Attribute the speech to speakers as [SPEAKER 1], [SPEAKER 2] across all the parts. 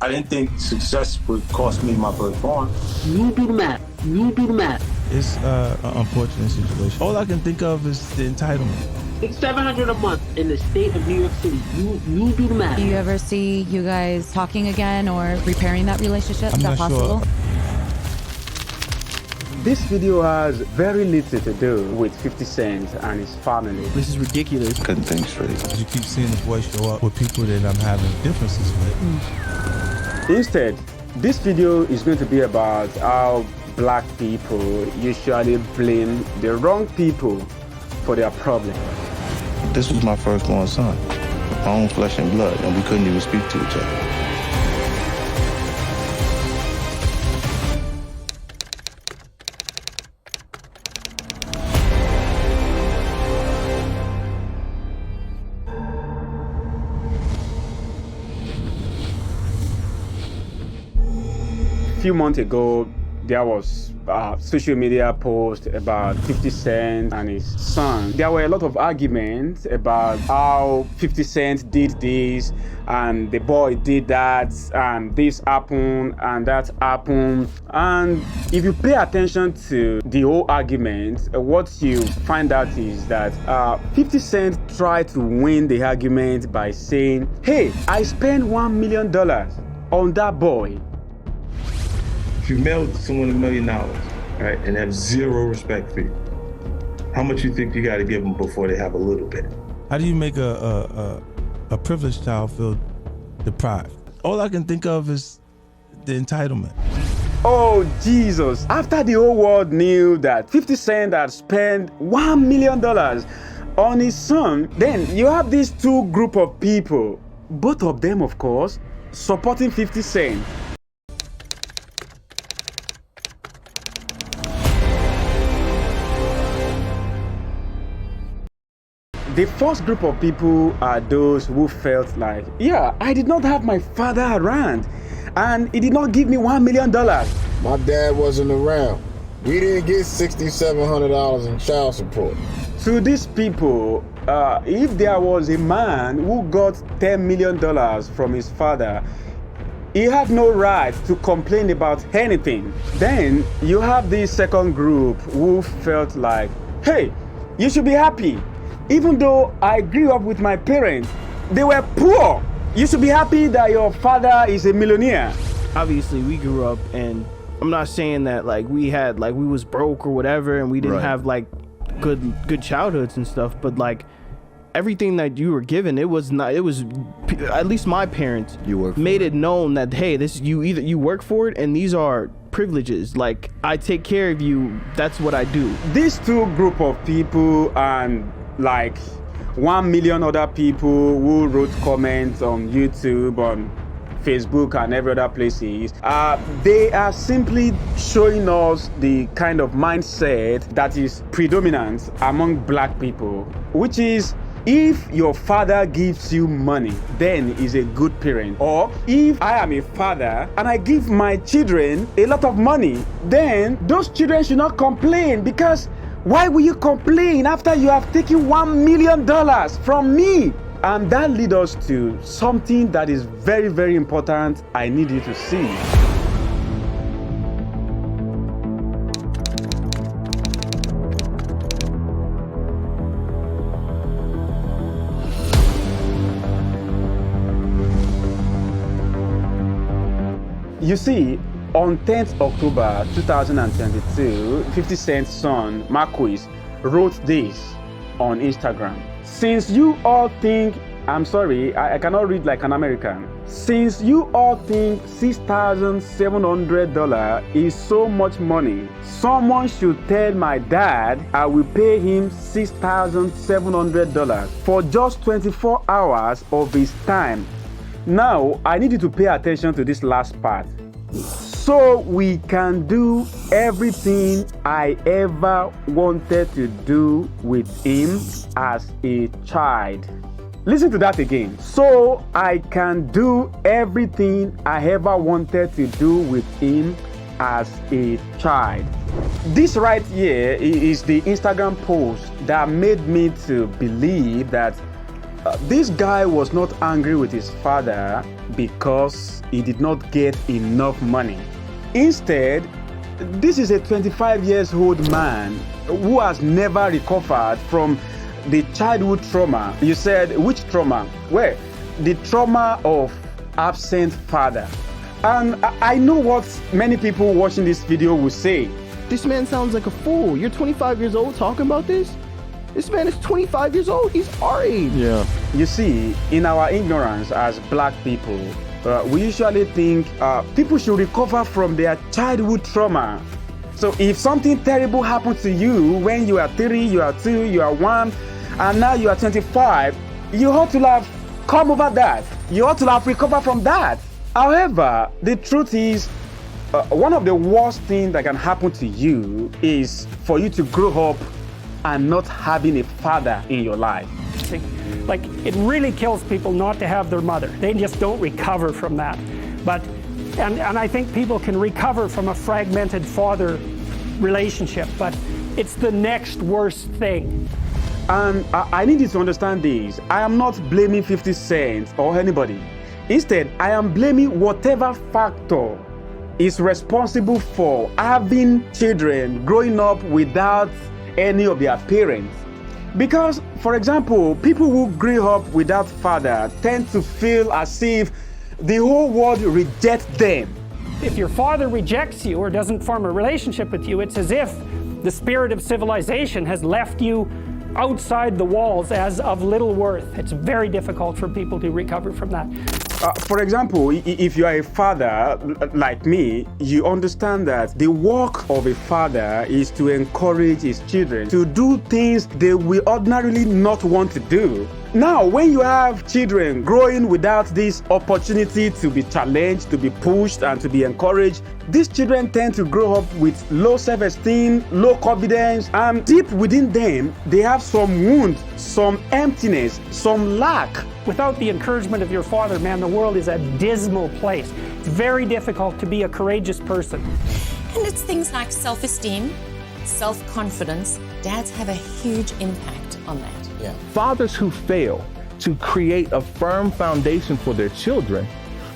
[SPEAKER 1] I didn't think success would cost me my firstborn.
[SPEAKER 2] You do the math. You do the math.
[SPEAKER 3] It's an unfortunate situation. All I can think of is the entitlement.
[SPEAKER 2] It's $700 a month in the state of New York City. You do the math.
[SPEAKER 4] Do you ever see you guys talking again or repairing that relationship? Is that possible?
[SPEAKER 3] Sure.
[SPEAKER 5] This video has very little to do with 50 Cent and his family.
[SPEAKER 6] This is ridiculous.
[SPEAKER 7] Couldn't think straight.
[SPEAKER 3] You keep seeing the voice show up with people that I'm having differences with.
[SPEAKER 5] Instead, this video is going to be about how black people usually blame the wrong people for their problem.
[SPEAKER 7] This was my firstborn son, my own flesh and blood, and we couldn't even speak to each other.
[SPEAKER 5] A few months ago, there was a social media post about 50 Cent and his son. There were a lot of arguments about how 50 Cent did this and the boy did that and this happened and that happened. And if you pay attention to the whole argument, what you find out is that 50 Cent tried to win the argument by saying, hey, I spent $1 million on that boy.
[SPEAKER 8] If you mail someone $1 million, right, and have zero respect for you, how much you think you got to give them before they have a little bit?
[SPEAKER 3] How do you make a privileged child feel deprived? All I can think of is the entitlement.
[SPEAKER 5] Oh, Jesus. After the whole world knew that 50 Cent had spent $1 million on his son, then you have these two group of people, both of them, of course, supporting 50 Cent. The first group of people are those who felt like, yeah, I did not have my father around and he did not give me $1 million.
[SPEAKER 9] My dad wasn't around. We didn't get $6,700 in child support.
[SPEAKER 5] To these people, if there was a man who got $10 million from his father, he had no right to complain about anything. Then you have this second group who felt like, hey, you should be happy. Even though I grew up with my parents, they were poor. You should be happy that your father is a millionaire.
[SPEAKER 6] Obviously, we grew up, and I'm not saying that like we was broke or whatever, and we didn't have like good childhoods and stuff. But like everything that you were given, it was at least my parents made it known that, hey, this you work for it, and these are privileges. Like I take care of you. That's what I do.
[SPEAKER 5] These two group of people and like 1 million other people who wrote comments on YouTube, on Facebook and every other places, they are simply showing us the kind of mindset that is predominant among black people, which is, if your father gives you money, then he's a good parent. Or if I am a father and I give my children a lot of money, then those children should not complain, because why will you complain after you have taken $1 million from me? And that leads us to something that is very, very important I need you to see. You see, on 10th October 2022, 50 Cent's son, Marquis, wrote this on Instagram. Since you all think, I'm sorry, I cannot read like an American. Since you all think $6,700 is so much money, someone should tell my dad I will pay him $6,700 for just 24 hours of his time. Now, I need you to pay attention to this last part. So we can do everything I ever wanted to do with him as a child. Listen to that again. So I can do everything I ever wanted to do with him as a child. This right here is the Instagram post that made me to believe that This guy was not angry with his father because he did not get enough money. Instead, this is a 25-year-old man who has never recovered from the childhood trauma. You said, which trauma? Well, the trauma of absent father. And I know what many people watching this video will say.
[SPEAKER 6] This man sounds like a fool. You're 25 years old talking about this? This man is 25 years old. He's our age.
[SPEAKER 5] Yeah. You see, in our ignorance as black people, we usually think people should recover from their childhood trauma. So if something terrible happened to you when you are 3, you are 2, you are 1, and now you are 25, you ought to have come over that. You ought to have recovered from that. However, the truth is, one of the worst things that can happen to you is for you to grow up and not having a father in your life.
[SPEAKER 10] Like, it really kills people not to have their mother. They just don't recover from that. But, and I think people can recover from a fragmented father relationship, but it's the next worst thing.
[SPEAKER 5] And I need you to understand this. I am not blaming 50 Cent or anybody. Instead, I am blaming whatever factor is responsible for having children growing up without any of their parents. Because, for example, people who grew up without father tend to feel as if the whole world rejects them.
[SPEAKER 10] If your father rejects you or doesn't form a relationship with you, it's as if the spirit of civilization has left you outside the walls as of little worth. It's very difficult for people to recover from that.
[SPEAKER 5] For example, if you are a father like me, you understand that the work of a father is to encourage his children to do things they will ordinarily not want to do. Now, when you have children growing without this opportunity to be challenged, to be pushed, and to be encouraged, these children tend to grow up with low self-esteem, low confidence, and deep within them, they have some wound, some emptiness, some lack.
[SPEAKER 10] Without the encouragement of your father, man, the world is a dismal place. It's very difficult to be a courageous person.
[SPEAKER 11] And it's things like self-esteem, self-confidence. Dads have a huge impact on that.
[SPEAKER 12] Yeah. Fathers who fail to create a firm foundation for their children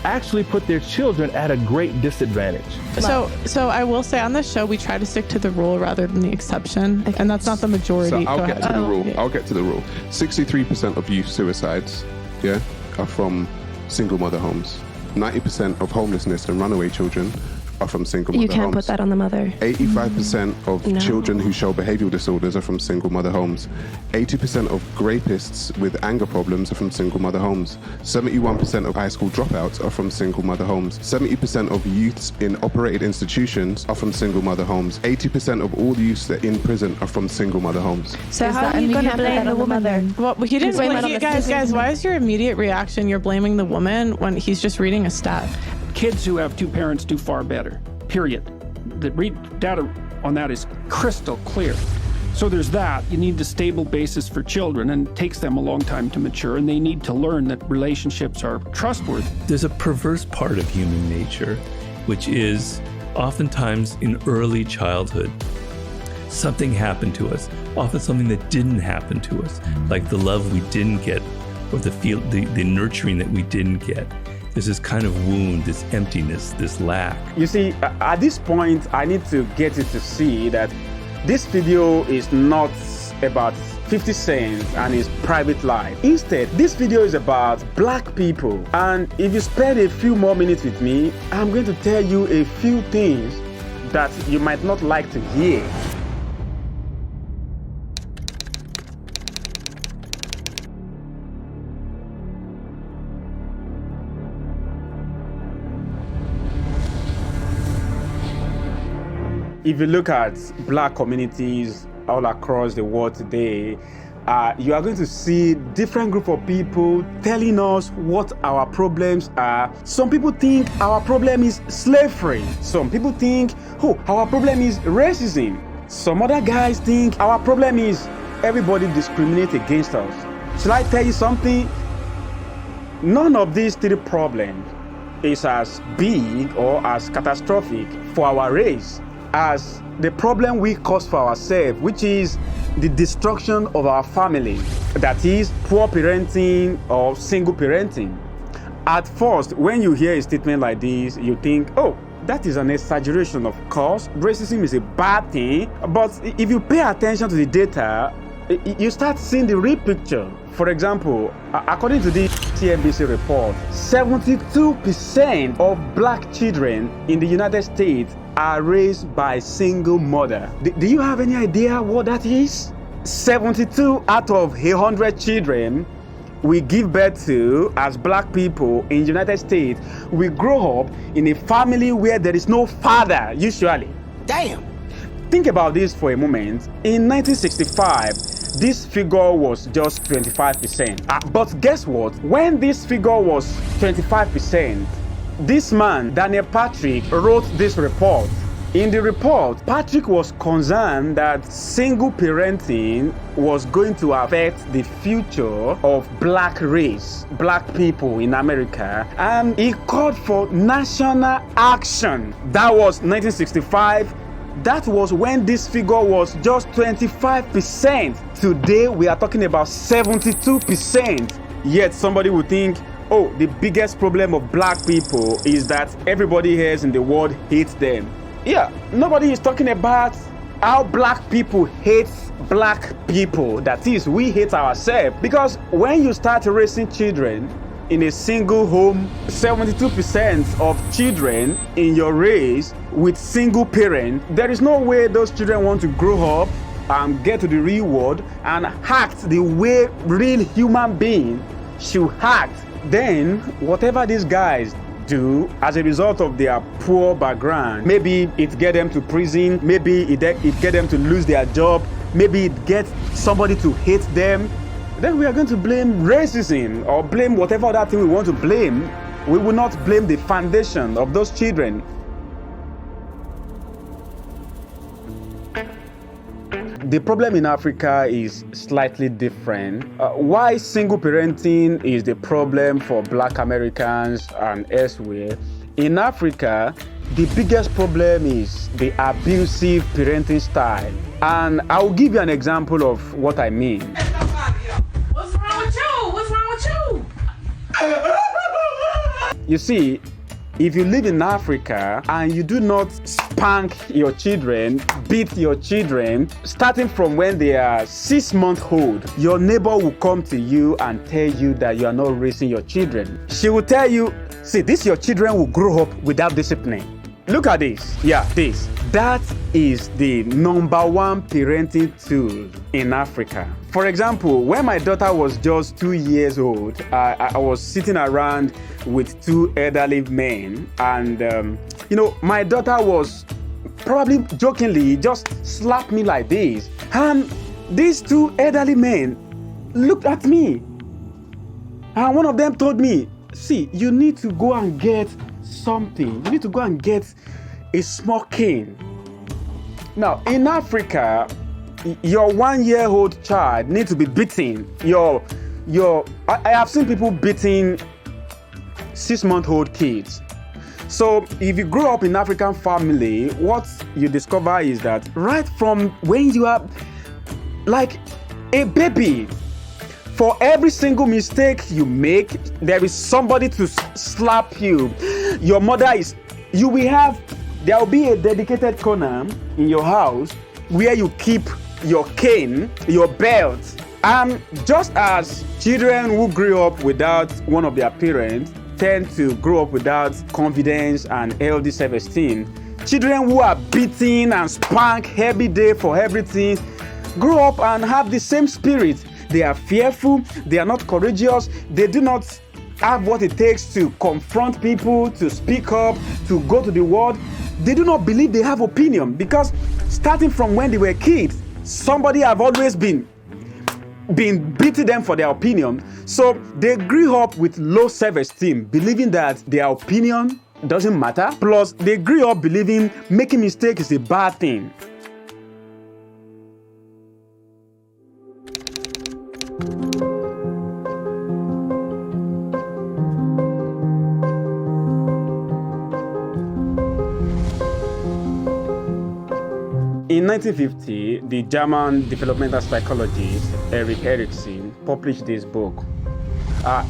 [SPEAKER 12] actually put their children at a great disadvantage.
[SPEAKER 13] So I will say on this show, we try to stick to the rule rather than the exception, and that's not the majority.
[SPEAKER 14] So I'll get to the rule. I'll get to the rule. 63% of youth suicides, are from single mother homes. 90% of homelessness and runaway children are from single mother homes.
[SPEAKER 15] You can't put that on the mother.
[SPEAKER 14] 85% of children who show behavioral disorders are from single mother homes. 80% of rapists with anger problems are from single mother homes. 71% of high school dropouts are from single mother homes. 70% of youths in operated institutions are from single mother homes. 80% of all the youths that are in prison are from single mother homes.
[SPEAKER 15] So how are you going to blame the woman then?
[SPEAKER 13] Well, he didn't blame guys, why is your immediate reaction you're blaming the woman when he's just reading a stat?
[SPEAKER 10] Kids who have two parents do far better, period. The data on that is crystal clear. So there's that. You need a stable basis for children, and it takes them a long time to mature, and they need to learn that relationships are trustworthy.
[SPEAKER 16] There's a perverse part of human nature, which is oftentimes in early childhood, something happened to us, often something that didn't happen to us, like the love we didn't get, or the nurturing that we didn't get. There's this kind of wound, this emptiness, this lack.
[SPEAKER 5] You see, at this point, I need to get you to see that this video is not about 50 Cent and his private life. Instead, this video is about black people. And if you spend a few more minutes with me, I'm going to tell you a few things that you might not like to hear. If you look at black communities all across the world today, you are going to see different group of people telling us what our problems are. Some people think our problem is slavery. Some people think, our problem is racism. Some other guys think our problem is everybody discriminates against us. Shall I tell you something? None of these three problems is as big or as catastrophic for our race as the problem we cause for ourselves, which is the destruction of our family, that is, poor parenting or single parenting. At first, when you hear a statement like this, you think, oh, that is an exaggeration. Of course, racism is a bad thing. But if you pay attention to the data, you start seeing the real picture. For example, according to this CNBC report, 72% of black children in the United States are raised by single mother. Do you have any idea what that is? 72 out of 100 children we give birth to as black people in the United States, we grow up in a family where there is no father, usually. Damn! Think about this for a moment. In 1965, this figure was just 25%. But guess what? When this figure was 25%, this man, Daniel Patrick, wrote this report. In the report, Patrick was concerned that single parenting was going to affect the future of black race, black people in America, and he called for national action. That was 1965. That was when this figure was just 25%. Today, we are talking about 72%. Yet somebody would think, oh, the biggest problem of black people is that everybody else in the world hates them. Yeah, nobody is talking about how black people hate black people. That is, we hate ourselves. Because when you start raising children in a single home, 72% of children in your race with single parent, there is no way those children want to grow up and get to the real world and act the way real human beings should act. Then, whatever these guys do as a result of their poor background, maybe it get them to prison, maybe it get them to lose their job, maybe it gets somebody to hate them, then we are going to blame racism or blame whatever other thing we want to blame. We will not blame the foundation of those children. The problem in Africa is slightly different. Why single parenting is the problem for black Americans and elsewhere? In Africa, the biggest problem is the abusive parenting style. And I will give you an example of what I mean.
[SPEAKER 17] What's wrong with you? What's wrong with you?
[SPEAKER 5] You see, if you live in Africa and you do not spank your children, beat your children, starting from when they are 6 months old, your neighbor will come to you and tell you that you are not raising your children. She will tell you, see, your children will grow up without discipline. Look at this. Yeah, this. That is the number one parenting tool in Africa. For example, when my daughter was just 2 years old, I was sitting around with two elderly men, and my daughter was probably jokingly just slapped me like this. And these two elderly men looked at me, and one of them told me, see, you need to go and get something. You need to go and get a small cane. Now, in Africa, your 1-year-old child needs to be beaten. I have seen people beating 6-month-old kids. So if you grow up in an African family, what you discover is that right from when you are like a baby, for every single mistake you make, there is somebody to slap you. Your mother is, there will be a dedicated corner in your house where you keep your cane, your belt. And just as children who grew up without one of their parents tend to grow up without confidence and healthy self-esteem, children who are beaten and spanked every day for everything grow up and have the same spirit. They are fearful, they are not courageous, they do not have what it takes to confront people, to speak up, to go to the world. They do not believe they have opinion because starting from when they were kids, somebody have always been beating them for their opinion. So they grew up with low self-esteem, believing that their opinion doesn't matter. Plus, they grew up believing making mistakes is a bad thing. In 1950, the German developmental psychologist Erik Erikson published this book.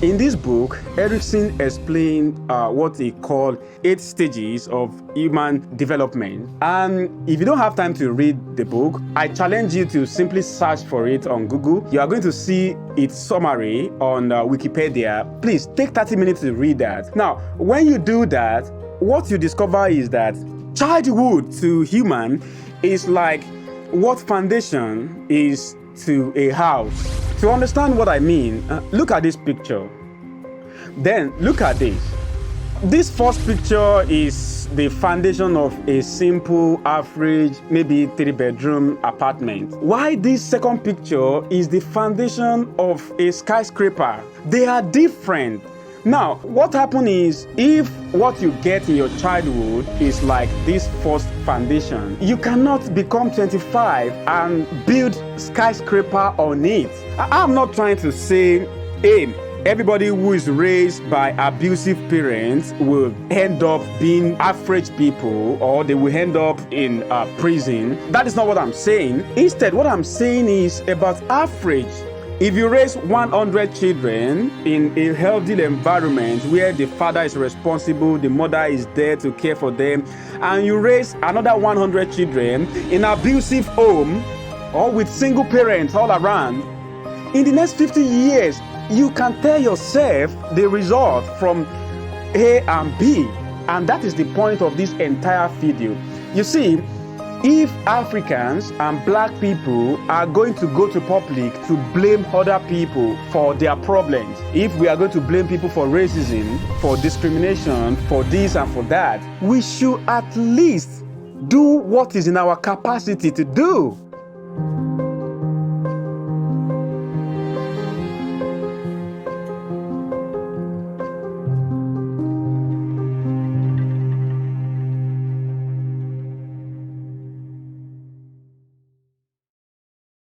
[SPEAKER 5] In this book, Erikson explained what he called 8 stages of human development. And if you don't have time to read the book, I challenge you to simply search for it on Google. You are going to see its summary on Wikipedia. Please take 30 minutes to read that. Now, when you do that, what you discover is that childhood to human is like what foundation is to a house. To understand what I mean, look at this picture. Then look at this. This first picture is the foundation of a simple, average, maybe 3-bedroom apartment. Why this second picture is the foundation of a skyscraper. They are different. Now, what happens is, if what you get in your childhood is like this first foundation, you cannot become 25 and build skyscraper on it. I'm not trying to say, hey, everybody who is raised by abusive parents will end up being average people, or they will end up in prison. That is not what I'm saying. Instead, what I'm saying is about average. If you raise 100 children in a healthy environment where the father is responsible, the mother is there to care for them, and you raise another 100 children in an abusive home or with single parents all around, in the next 50 years, you can tell yourself the result from A and B. And that is the point of this entire video. You see, if Africans and black people are going to go to public to blame other people for their problems, if we are going to blame people for racism, for discrimination, for this and for that, we should at least do what is in our capacity to do.